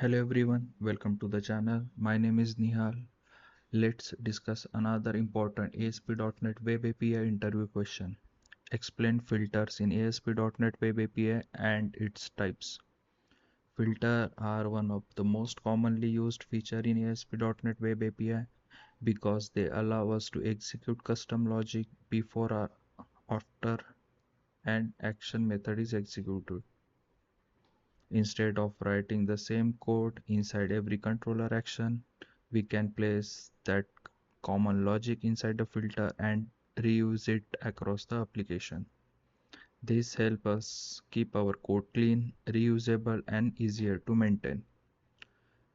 Hello everyone, welcome to the channel. My name is Nihal. Let's discuss another important ASP.NET Web API interview question. Explain filters in ASP.NET Web API and its types. Filters are one of the most commonly used feature in ASP.NET Web API because they allow us to execute custom logic before or after an action method is executed. Instead of writing the same code inside every controller action, we can place that common logic inside the filter and reuse it across the application. This helps us keep our code clean, reusable, and easier to maintain.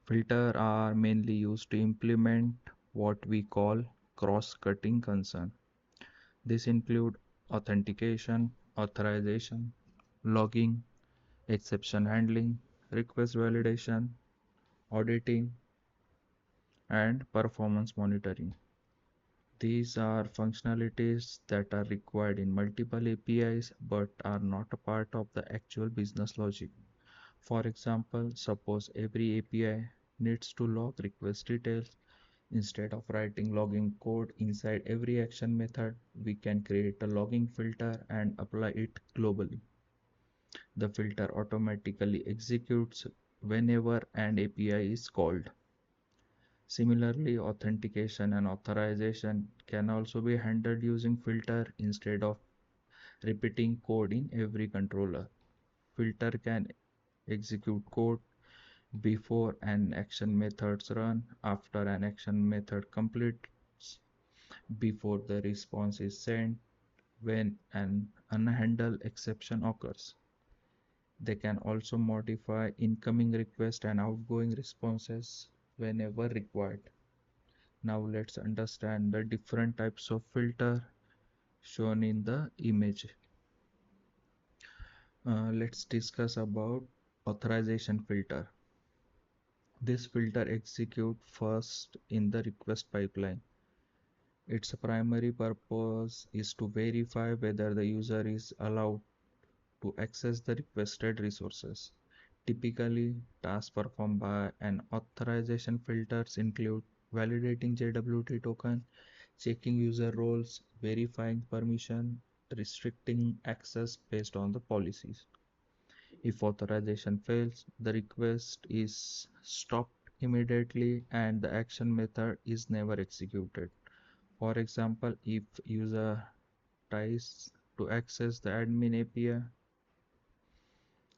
Filters are mainly used to implement what we call cross-cutting concern. This includes authentication, authorization, logging, exception handling, request validation, auditing, and performance monitoring. These are functionalities that are required in multiple APIs but are not a part of the actual business logic. For example, suppose every API needs to log request details. Instead of writing logging code inside every action method, we can create a logging filter and apply it globally. The filter automatically executes whenever an API is called. Similarly, authentication and authorization can also be handled using filter instead of repeating code in every controller. Filter can execute code before an action methods run, after an action method completes, before the response is sent, when an unhandled exception occurs. They can also modify incoming requests and outgoing responses whenever required. Now let's understand the different types of filter shown in the image. Let's discuss about authorization filter. This filter executes first in the request pipeline. Its primary purpose is to verify whether the user is allowed to access the requested resources. Typically, tasks performed by an authorization filters include validating JWT token, checking user roles, verifying permission, restricting access based on the policies. If authorization fails, the request is stopped immediately and the action method is never executed. For example, if user tries to access the admin API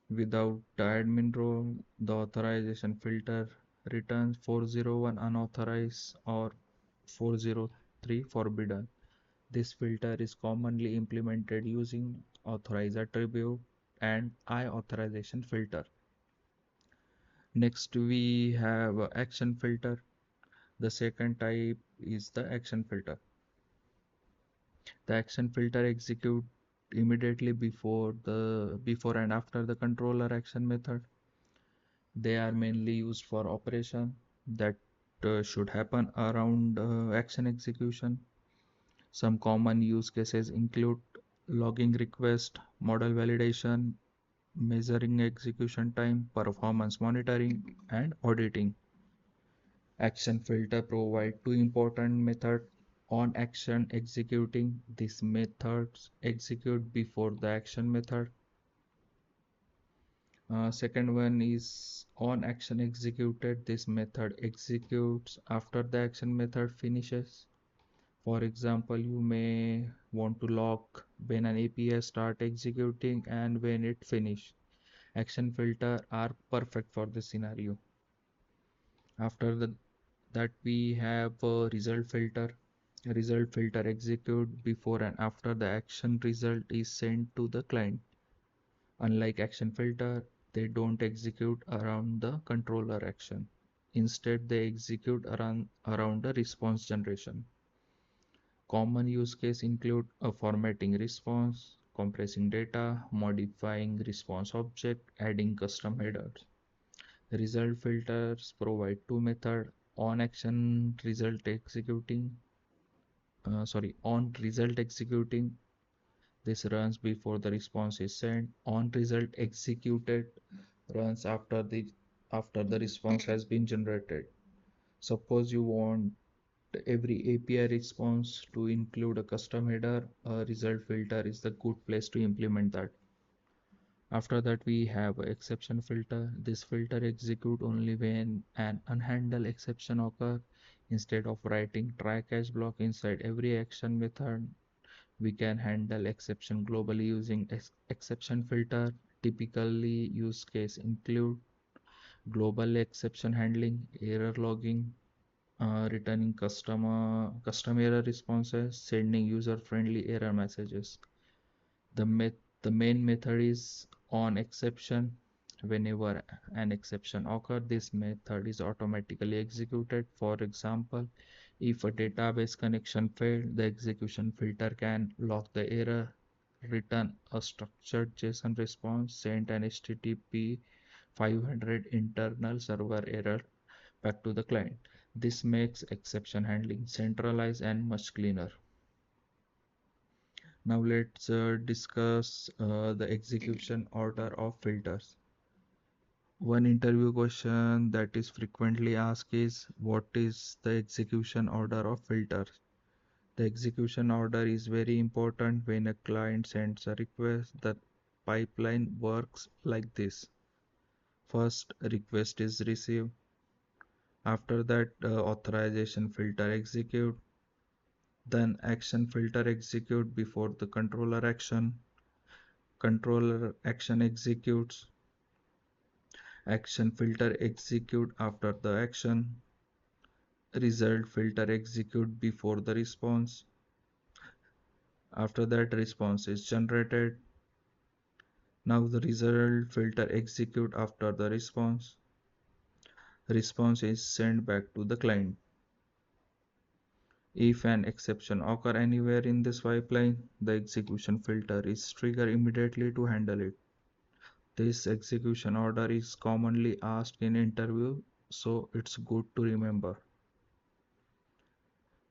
without the admin role, the authorization filter returns 401 unauthorized or 403 forbidden. This filter is commonly implemented using authorize attribute and authorization filter. Next, we have action filter. The second type is the action filter. The action filter execute immediately before and after the controller action method. They are mainly used for operation that should happen around action execution. Some common use cases include logging request, model validation, measuring execution time, performance monitoring, and auditing. Action filter provide two important methods on action executing. These methods execute before the action method. Second one is on action executed. This method executes after the action method finishes. For example, you may want to log when an API start executing and when it finish. Action filter are perfect for this scenario. After that we have a result filter. A result filter execute before and after the action result is sent to the client. Unlike action filter, they don't execute around the controller action. Instead, they execute around the response generation. Common use case include a formatting response, compressing data, modifying response object, adding custom headers. Result filters provide two methods: on action result executing, on result executing. This runs before the response is sent. On result executed runs after the after the response has been generated. Suppose you want every API response to include a custom header, a result filter is the good place to implement that. After that, we have exception filter. This filter execute only when an unhandled exception occur. Instead of writing try catch block inside every action method, we can handle exception globally using exception filter. Typically, use case include global exception handling, error logging, returning custom error responses, sending user-friendly error messages. The main method is on exception. Whenever an exception occurs, this method is automatically executed. For example, if a database connection failed, the execution filter can log the error, return a structured JSON response, send an HTTP 500 internal server error back to the client. This makes exception handling centralized and much cleaner. Now let's discuss the execution order of filters. One interview question that is frequently asked is what is the execution order of filters? The execution order is very important when a client sends a request. The pipeline works like this. First, a request is received. After that, authorization filter execute. Then action filter execute before the controller action. Controller action executes. Action filter execute after the action. Result filter execute before the response. After that, response is generated. Now the result filter execute after the response. Response is sent back to the client. If an exception occur anywhere in this pipeline, the execution filter is triggered immediately to handle it. This execution order is commonly asked in interview, so it's good to remember.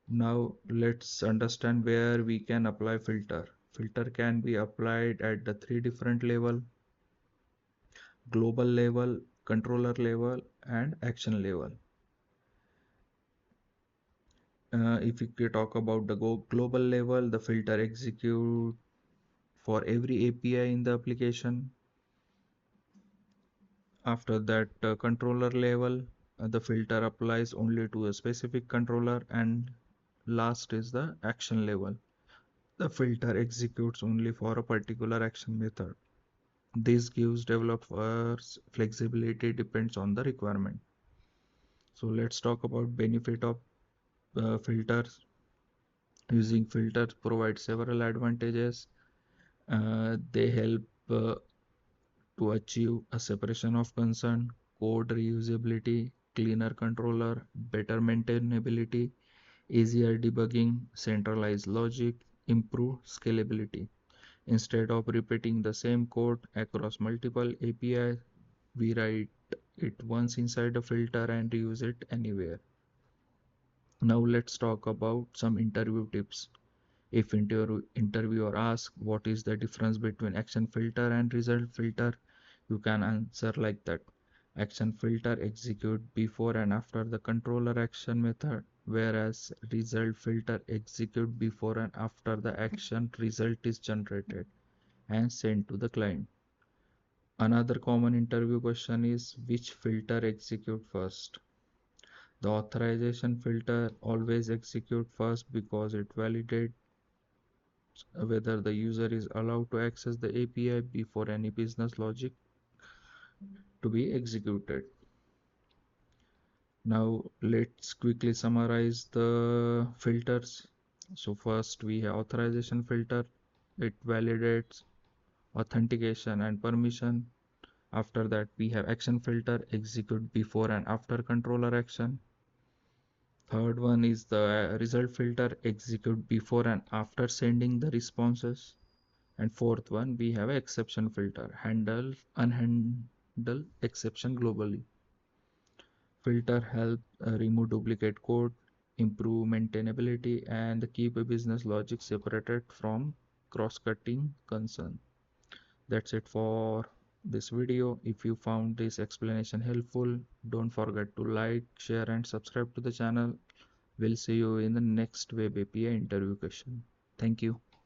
Now let's understand where we can apply filter. Filter can be applied at the three different level: global level, controller level, and action level. If we talk about the global level, the filter execute for every API in the application. After that, controller level, the filter applies only to a specific controller, and last is the action level. The filter executes only for a particular action method. This gives developers flexibility depends on the requirement. So let's talk about benefit of filters. Using filters provides several advantages. They help to achieve a separation of concern, code reusability, cleaner controller, better maintainability, easier debugging, centralized logic, improved scalability. Instead of repeating the same code across multiple APIs, we write it once inside a filter and reuse it anywhere. Now let's talk about some interview tips. If interviewer asks what is the difference between action filter and result filter, you can answer like that. Action filter execute before and after the controller action method, whereas result filter execute before and after the action result is generated and sent to the client. Another common interview question is which filter execute first. The authorization filter always execute first because it validates whether the user is allowed to access the API before any business logic to be executed. Now let's quickly summarize the filters. So first we have authorization filter. It validates authentication and permission. After that we have action filter, execute before and after controller action. Third one is the result filter, execute before and after sending the responses. And fourth one, we have exception filter, handle unhandle exception globally. Filter help remove duplicate code, improve maintainability, and keep a business logic separated from cross-cutting concern. That's it for this video. If you found this explanation helpful, don't forget to like, share and subscribe to the channel. We'll see you in the next Web API interview question. Thank you.